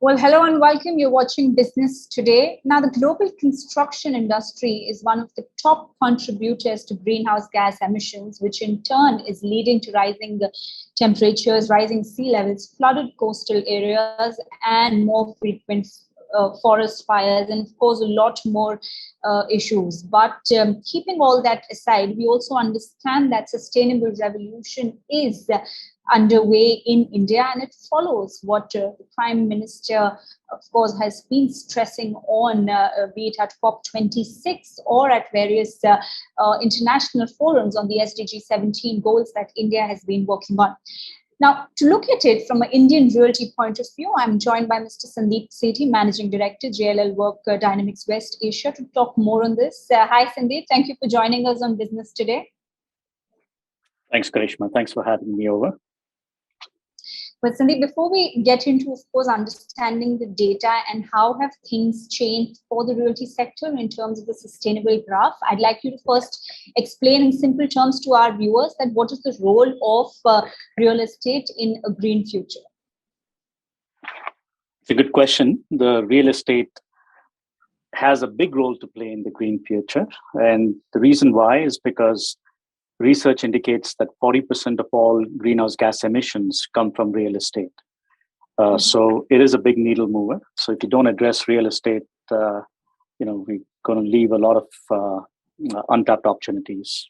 Well, hello and welcome. You're watching Business Today. Now, the global construction industry is one of the top contributors to greenhouse gas emissions, which in turn is leading to rising temperatures, rising sea levels, flooded coastal areas, and more frequent forest fires, and of course, a lot more issues. But keeping all that aside, we also understand that sustainable revolution is underway in India, and it follows what the Prime Minister, of course, has been stressing on, be it at COP26 or at various international forums on the SDG 17 goals that India has been working on. Now, to look at it from an Indian realty point of view, I'm joined by Mr. Sandeep Sethi, Managing Director, JLL Work Dynamics West Asia, to talk more on this. Hi, Sandeep. Thank you for joining us on Business Today. Thanks, Karishma. Thanks for having me over. But Sandeep, before we get into, of course, understanding the data and how have things changed for the realty sector in terms of the sustainable graph, I'd like you to first explain in simple terms to our viewers that what is the role of real estate in a green future? It's a good question. The real estate has a big role to play in the green future. And the reason why is because research indicates that 40% of all greenhouse gas emissions come from real estate. So it is a big needle mover. So if you don't address real estate, we're going to leave a lot of untapped opportunities.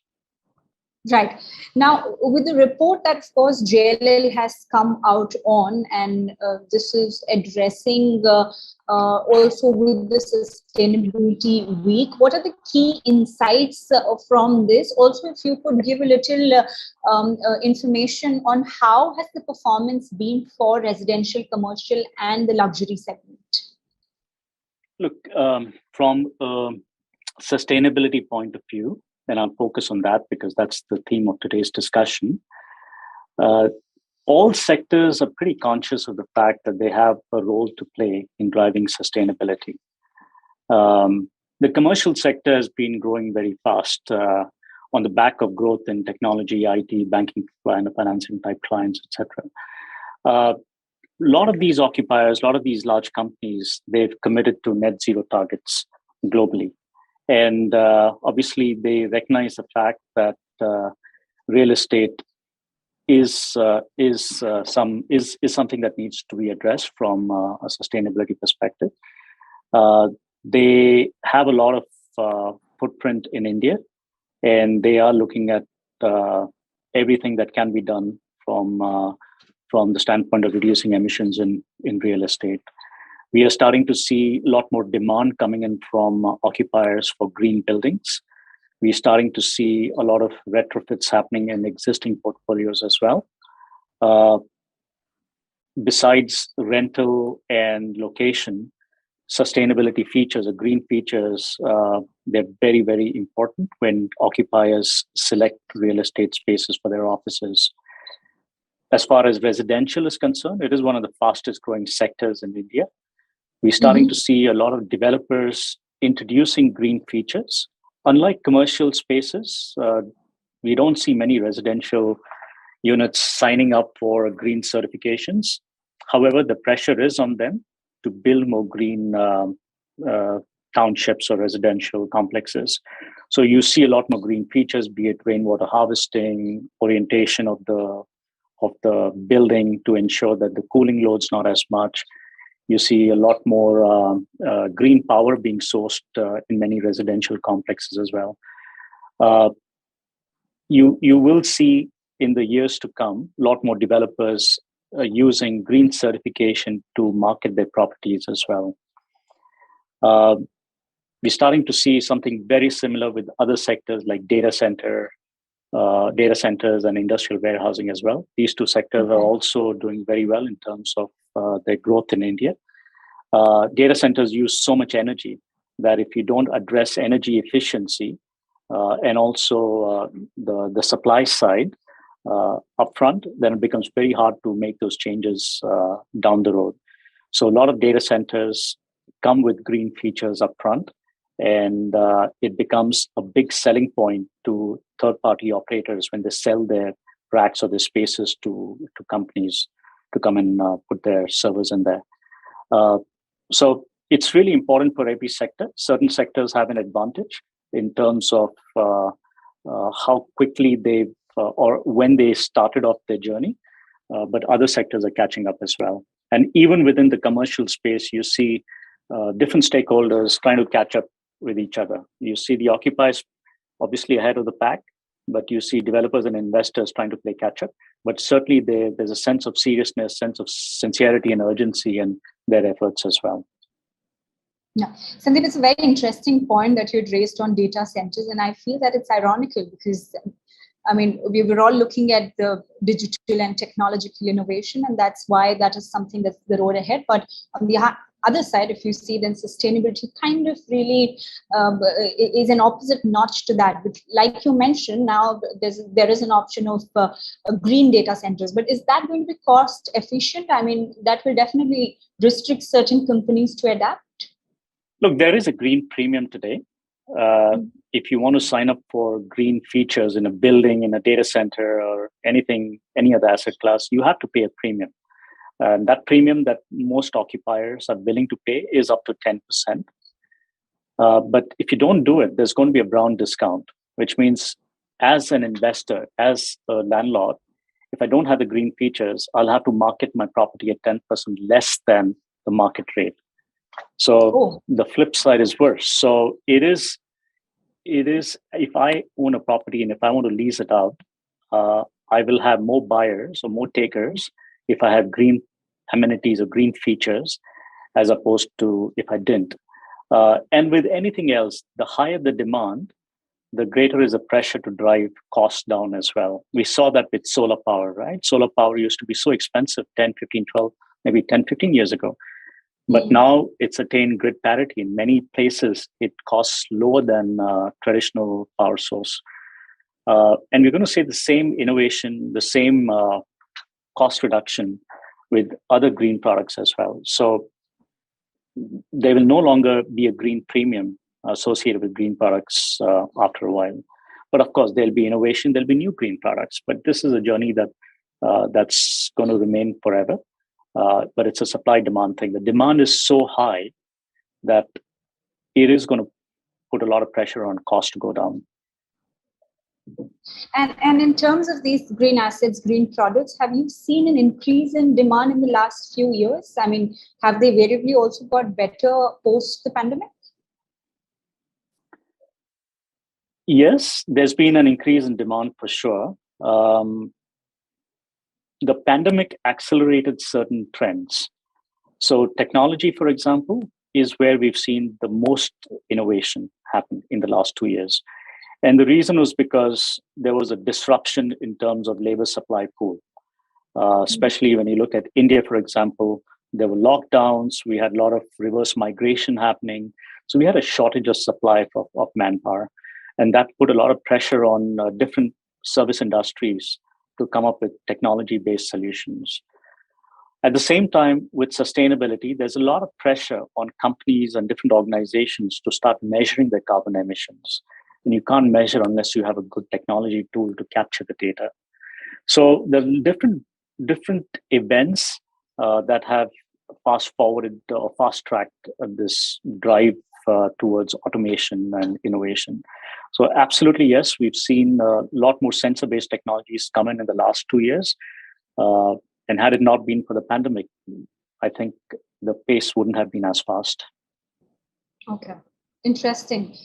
Right. Now, with the report that, of course, JLL has come out on, and this is addressing also with the Sustainability Week, what are the key insights from this? Also, if you could give a little information on how has the performance been for residential, commercial, and the luxury segment? Look, from a sustainability point of view, and I'll focus on that because that's the theme of today's discussion. All sectors are pretty conscious of the fact that they have a role to play in driving sustainability. The commercial sector has been growing very fast on the back of growth in technology, IT, banking, financing type clients, etc. A lot of these occupiers, a lot of these large companies, they've committed to net zero targets globally. And obviously, they recognize the fact that real estate is something that needs to be addressed from a sustainability perspective. They have a lot of footprint in India, and they are looking at everything that can be done from the standpoint of reducing emissions in real estate. We are starting to see a lot more demand coming in from occupiers for green buildings. We're starting to see a lot of retrofits happening in existing portfolios as well. Besides rental and location, sustainability features or green features, they're very, very important when occupiers select real estate spaces for their offices. As far as residential is concerned, it is one of the fastest growing sectors in India. We're starting to see a lot of developers introducing green features. Unlike commercial spaces, we don't see many residential units signing up for green certifications. However, the pressure is on them to build more green townships or residential complexes. So you see a lot more green features, be it rainwater harvesting, orientation of the building to ensure that the cooling load's not as much. You see a lot more green power being sourced in many residential complexes as well. You will see in the years to come a lot more developers using green certification to market their properties as well. We're starting to see something very similar with other sectors like data centers and industrial warehousing as well. These two sectors are also doing very well in terms of their growth in India. Data centers use so much energy that if you don't address energy efficiency and also the supply side upfront, then it becomes very hard to make those changes down the road. So a lot of data centers come with green features upfront, and it becomes a big selling point to third-party operators when they sell their racks or their spaces to companies to come and put their servers in there. So it's really important for every sector. Certain sectors have an advantage in terms of how quickly they or when they started off their journey, but other sectors are catching up as well. And even within the commercial space, you see different stakeholders trying to catch up with each other. You see the occupiers obviously ahead of the pack, but you see developers and investors trying to play catch up. But certainly there's a sense of seriousness, sense of sincerity and urgency in their efforts as well. Yeah, Sandeep, it's a very interesting point that you'd raised on data centers, and I feel that it's ironical because, I mean, we were all looking at the digital and technological innovation, and that's why that is something that's the road ahead. But on the other side, if you see, then sustainability kind of really is an opposite notch to that. But like you mentioned, now there is an option of green data centers. But is that going to be cost efficient? I mean, that will definitely restrict certain companies to adapt. Look, there is a green premium today. If you want to sign up for green features in a building, in a data center, or anything, any other asset class, you have to pay a premium. And that premium that most occupiers are willing to pay is up to 10%. But if you don't do it, there's going to be a brown discount, which means as an investor, as a landlord, if I don't have the green features, I'll have to market my property at 10% less than the market rate. So the flip side is worse. So it is, if I own a property and if I want to lease it out, I will have more buyers or more takers if I have green amenities or green features, as opposed to if I didn't. And with anything else, the higher the demand, the greater is the pressure to drive costs down as well. We saw that with solar power, right? Solar power used to be so expensive 10, 15, 12, maybe 10, 15 years ago. But now it's attained grid parity. In many places, it costs lower than traditional power source. And we're going to see the same innovation, the same cost reduction with other green products as well. So there will no longer be a green premium associated with green products after a while. But of course, there'll be innovation, there'll be new green products. But this is a journey that's going to remain forever. But it's a supply-demand thing. The demand is so high that it is going to put a lot of pressure on cost to go down. And in terms of these green assets, green products, have you seen an increase in demand in the last few years? I mean, have they variably also got better post the pandemic? Yes, there's been an increase in demand for sure. The pandemic accelerated certain trends. So technology, for example, is where we've seen the most innovation happen in the last 2 years. And the reason was because there was a disruption in terms of labor supply pool, especially when you look at India, for example, there were lockdowns, we had a lot of reverse migration happening. So we had a shortage of supply of manpower. And that put a lot of pressure on different service industries to come up with technology-based solutions. At the same time, with sustainability, there's a lot of pressure on companies and different organizations to start measuring their carbon emissions. And you can't measure unless you have a good technology tool to capture the data. So the different events that have fast-forwarded or fast-tracked this drive towards automation and innovation. So absolutely, yes, we've seen a lot more sensor-based technologies come in the last 2 years. And had it not been for the pandemic, I think the pace wouldn't have been as fast. Okay, interesting.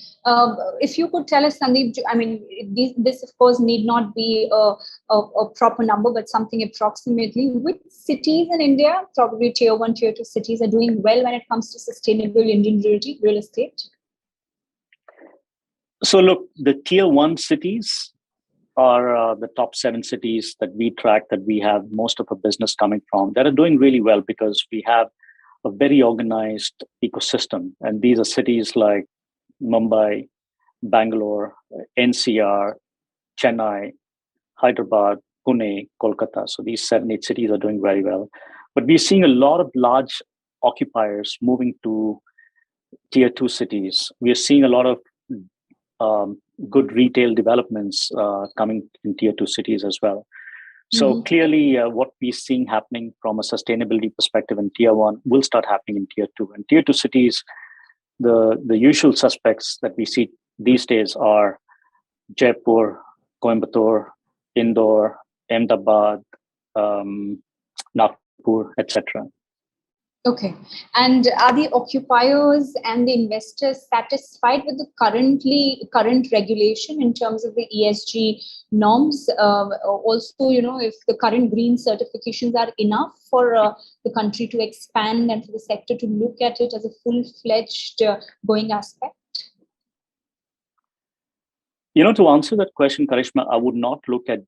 If you could tell us, Sandeep, I mean, this of course need not be a proper number, but something approximately. Which cities in India, probably tier 1, tier 2 cities, are doing well when it comes to sustainable Indian real estate? So look, the tier 1 cities are the top 7 cities that we track, that we have most of our business coming from, that are doing really well because we have a very organized ecosystem. And these are cities like Mumbai, Bangalore, NCR, Chennai, Hyderabad, Pune, Kolkata. So these 7, 8 cities are doing very well. But we're seeing a lot of large occupiers moving to tier 2 cities. We're seeing a lot of good retail developments coming in tier 2 cities as well. So clearly, what we're seeing happening from a sustainability perspective in tier one will start happening in tier two. And tier two cities, the usual suspects that we see these days are Jaipur, Coimbatore, Indore, Ahmedabad, Nagpur, etc. Okay. And are the occupiers and the investors satisfied with the current regulation in terms of the ESG norms? Also, if the current green certifications are enough for the country to expand and for the sector to look at it as a full-fledged going aspect? To answer that question, Karishma, I would not look at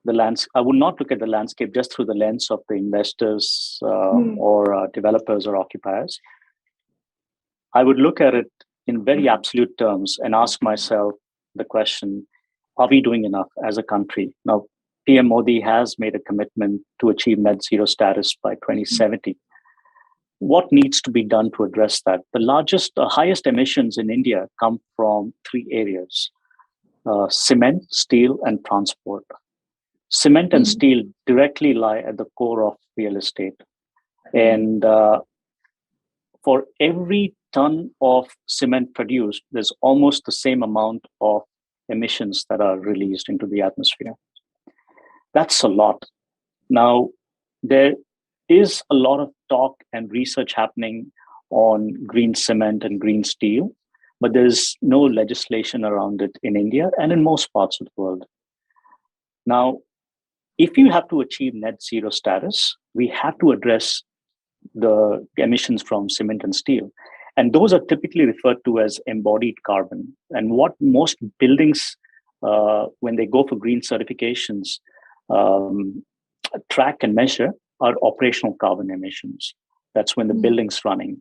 the landscape just through the lens of the investors or developers or occupiers. I would look at it in very absolute terms and ask myself the question, are we doing enough as a country? Now, PM Modi has made a commitment to achieve net zero status by 2070. What needs to be done to address that? The highest emissions in India come from three areas: cement, steel, and transport. Cement and steel directly lie at the core of real estate. And for every ton of cement produced, there's almost the same amount of emissions that are released into the atmosphere. That's a lot. Now, there is a lot of talk and research happening on green cement and green steel, but there's no legislation around it in India and in most parts of the world. Now, if you have to achieve net zero status, we have to address the emissions from cement and steel. And those are typically referred to as embodied carbon. And what most buildings, when they go for green certifications, track and measure are operational carbon emissions. That's when the building's running.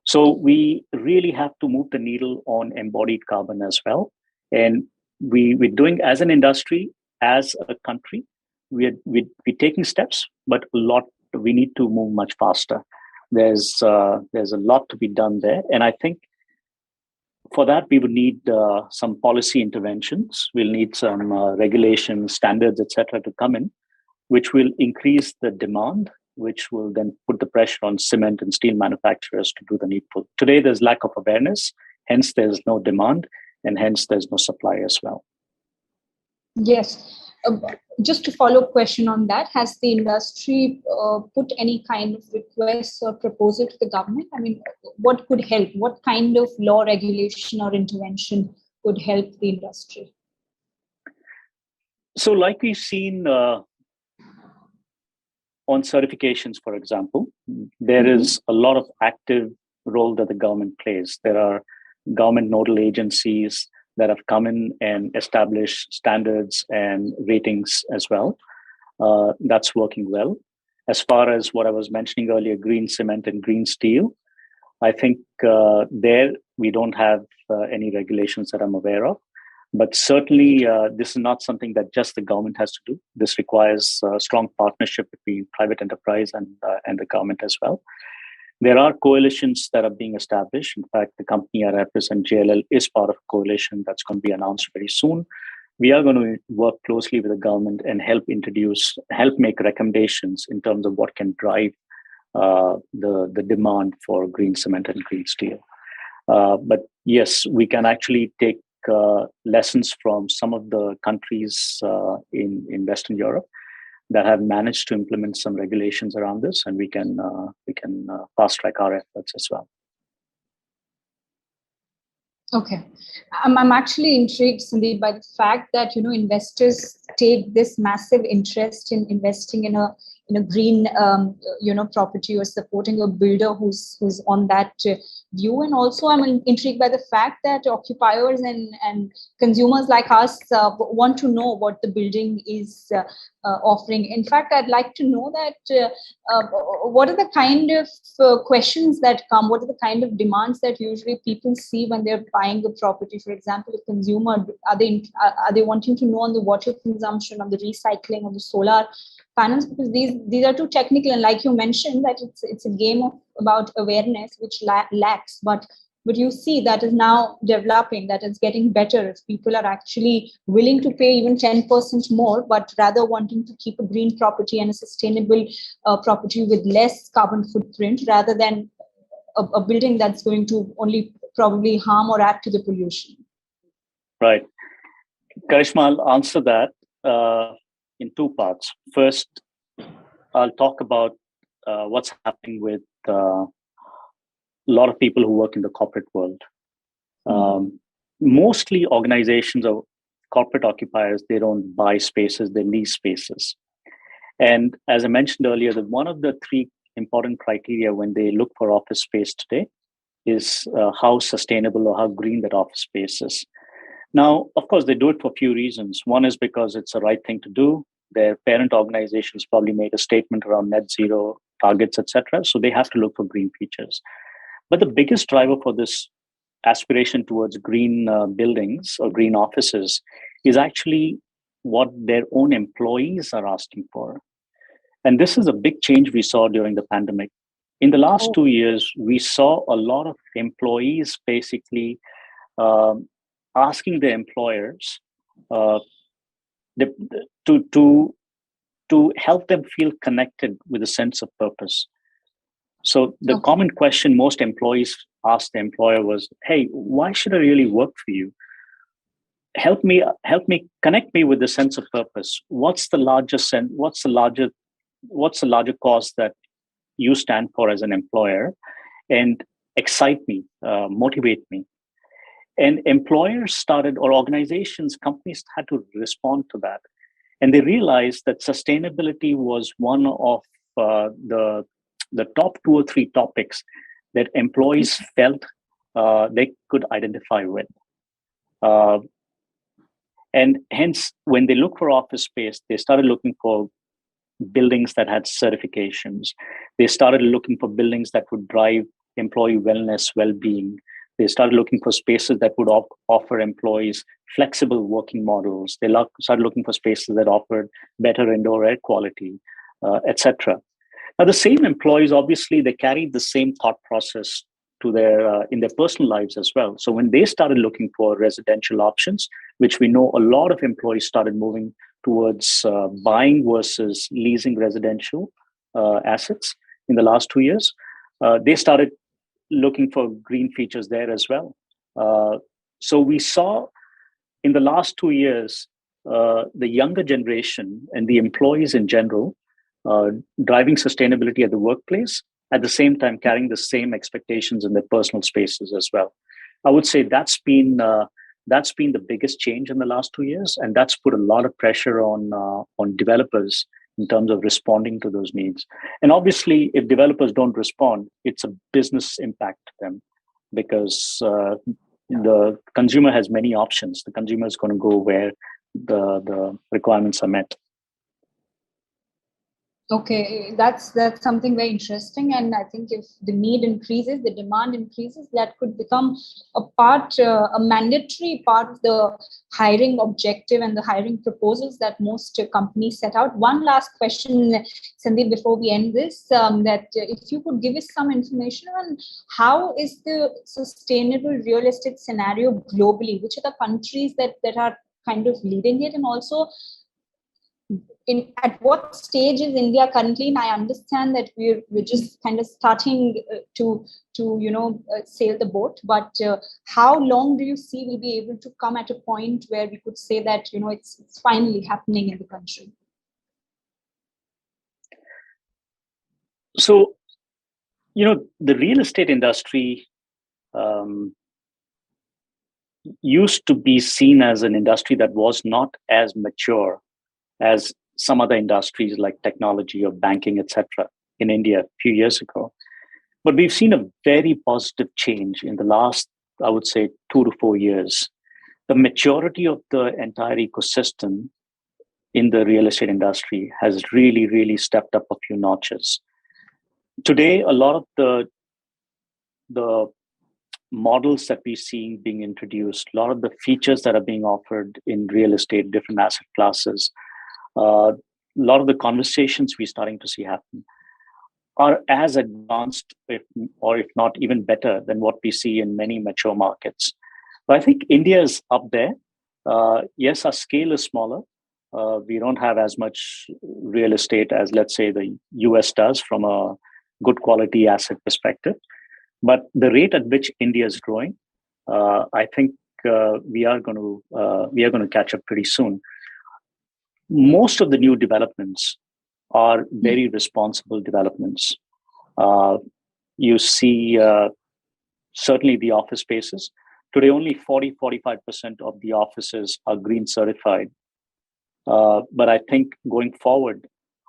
So we really have to move the needle on embodied carbon as well. And we're doing, as an industry, as a country, we're taking steps, but we need to move much faster. There's a lot to be done there. And I think for that, we would need some policy interventions. We'll need some regulations, standards, etc., to come in, which will increase the demand, which will then put the pressure on cement and steel manufacturers to do the needful. Today, there's lack of awareness, hence there's no demand, and hence there's no supply as well. Yes. Just to follow up question on that, has the industry put any kind of requests or proposal to the government? I mean, what could help? What kind of law, regulation, or intervention could help the industry? So like we've seen on certifications, for example, there is a lot of active role that the government plays. There are government nodal agencies that have come in and established standards and ratings as well. That's working well. As far as what I was mentioning earlier, green cement and green steel, I think there we don't have any regulations that I'm aware of. But certainly, this is not something that just the government has to do. This requires a strong partnership between private enterprise and the government as well. There are coalitions that are being established. In fact, the company I represent, JLL, is part of a coalition that's going to be announced very soon. We are going to work closely with the government and help make recommendations in terms of what can drive the demand for green cement and green steel. But yes, we can actually take lessons from some of the countries in Western Europe that have managed to implement some regulations around this, and we can fast track our efforts as well. Okay, I'm actually intrigued, Sandeep, by the fact that investors take this massive interest in investing in a green property or supporting a builder who's on that view. And also I'm intrigued by the fact that occupiers and consumers like us want to know what the building is offering. In fact, I'd like to know that what are the kind of questions that come, what are the kind of demands that usually people see when they're buying a property? For example, a consumer, are they wanting to know on the water consumption, on the recycling, on the solar panels? Because these are too technical, and like you mentioned, that it's a game about awareness which lacks. But But you see that is now developing, that is getting better if people are actually willing to pay even 10% more, but rather wanting to keep a green property and a sustainable property with less carbon footprint rather than a building that's going to only probably harm or add to the pollution. Right. Karishma, I'll answer that in two parts. First, I'll talk about what's happening with a lot of people who work in the corporate world. Mostly organizations or corporate occupiers, they don't buy spaces, they lease spaces. And as I mentioned earlier, one of the three important criteria when they look for office space today is how sustainable or how green that office space is. Now, of course, they do it for a few reasons. One is because it's the right thing to do. Their parent organizations probably made a statement around net zero targets, etc. So they have to look for green features. But the biggest driver for this aspiration towards green buildings or green offices is actually what their own employees are asking for. And this is a big change we saw during the pandemic. In the last 2 years, we saw a lot of employees basically asking their employers to help them feel connected with a sense of purpose. So the common question most employees asked the employer was, "Hey, why should I really work for you? Help me, connect me with the sense of purpose. What's the larger cause that you stand for as an employer, and excite me, motivate me." And employers started, or organizations, companies had to respond to that. And they realized that sustainability was one of the top 2 or 3 topics that employees felt they could identify with. And hence, when they look for office space, they started looking for buildings that had certifications. They started looking for buildings that would drive employee wellness, well-being. They started looking for spaces that would offer employees flexible working models. They started looking for spaces that offered better indoor air quality, etc. Now, the same employees, obviously, they carried the same thought process to in their personal lives as well. So when they started looking for residential options, which we know a lot of employees started moving towards buying versus leasing residential assets in the last 2 years, they started looking for green features there as well. So we saw in the last 2 years, the younger generation and the employees in general driving sustainability at the workplace, at the same time carrying the same expectations in their personal spaces as well. I would say that's been the biggest change in the last 2 years, and that's put a lot of pressure on developers in terms of responding to those needs. And obviously, if developers don't respond, it's a business impact to them, because the consumer has many options. The consumer is going to go where the requirements are met. Okay, that's something very interesting, and I think if the need increases, the demand increases, that could become a mandatory part of the hiring objective and the hiring proposals that most companies set out. One last question, Sandeep, before we end this, that if you could give us some information on how is the sustainable real estate scenario globally? Which are the countries that are kind of leading it, and also at what stage is India currently? And I understand that we're just kind of starting to sail the boat. But how long do you see we'll be able to come at a point where we could say that it's finally happening in the country? So, the real estate industry used to be seen as an industry that was not as mature as some other industries like technology or banking, etc., in India a few years ago. But we've seen a very positive change in the last, I would say, 2 to 4 years. The maturity of the entire ecosystem in the real estate industry has really, really stepped up a few notches. Today, a lot of the models that we see being introduced, a lot of the features that are being offered in real estate, different asset classes, a lot of the conversations we're starting to see happen are as advanced, or if not even better, than what we see in many mature markets. So I think India is up there. Yes, our scale is smaller. We don't have as much real estate as, let's say, the US does from a good quality asset perspective. But the rate at which India is growing, I think we are going to catch up pretty soon. Most of the new developments are very responsible developments. You see, certainly the office spaces. Today, only 40-45% of the offices are green certified. But I think going forward,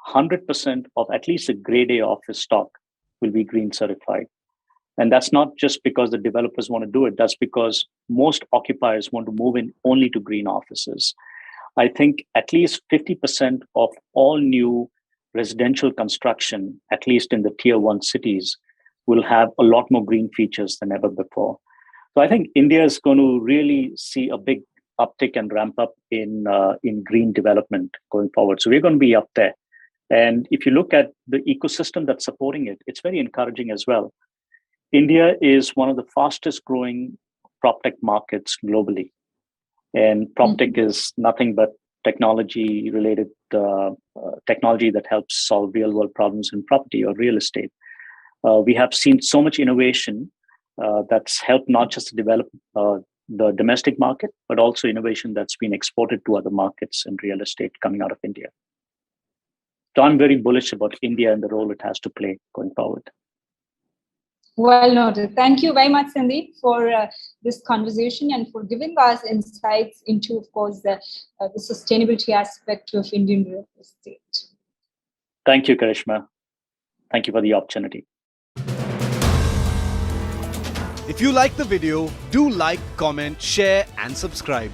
100% of at least a grade A office stock will be green certified. And that's not just because the developers want to do it. That's because most occupiers want to move in only to green offices. I think at least 50% of all new residential construction, at least in the tier 1 cities, will have a lot more green features than ever before. So I think India is going to really see a big uptick and ramp up in green development going forward. So we're going to be up there. And if you look at the ecosystem that's supporting it, it's very encouraging as well. India is one of the fastest growing PropTech markets globally. And PropTech is nothing but technology related technology that helps solve real world problems in property or real estate. We have seen so much innovation that's helped not just develop the domestic market, but also innovation that's been exported to other markets in real estate coming out of India. So I'm very bullish about India and the role it has to play going forward. Well noted. Thank you very much, Sandeep, for this conversation and for giving us insights into, of course, the sustainability aspect of Indian real estate. Thank you, Karishma. Thank you for the opportunity. If you like the video, do like, comment, share, and subscribe.